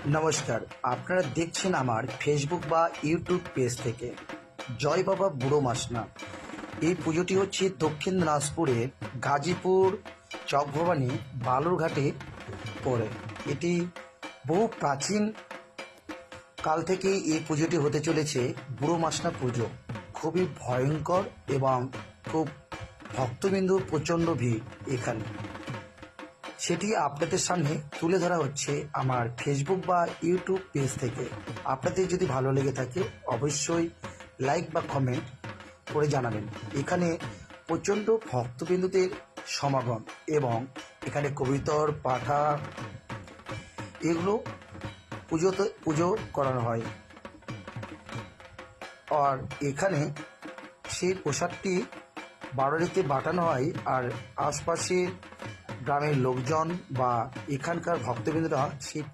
নমস্কার, আপনারা দেখছেন আমার ফেসবুক বা ইউটিউব পেজ থেকে। জয় বাবা বুড়ো মাসনা। এই পুজোটি হচ্ছে দক্ষিণ দিনাজপুরের গাজীপুর চকভবানী বালুরঘাটে পড়ে। এটি বহু প্রাচীন কাল থেকেই এই পুজোটি হতে চলেছে বুড়ো মাসনা পুজো। খুবই ভয়ঙ্কর এবং খুব ভক্তবিন্দু প্রচণ্ড ভিড় এখানে। সেটি আপনাদের সামনে তুলে ধরা হচ্ছে আমার ফেসবুক বা ইউটিউব পেজ থেকে। আপনাদের যদি ভালো লেগে থাকে অবশ্যই লাইক বা কমেন্ট করে জানাবেন। এখানে প্রচণ্ড ভক্তবিন্দুদের সমাগম এবং এখানে কবিতর পাঠা এগুলো পুজো করানো হয়। আর এখানে সেই প্রসাদটি বারোয়ারিতে বাটানো হয়, আর আশপাশের গ্রামের লোকজন বা এখানকার ভক্তবৃন্দরা সেই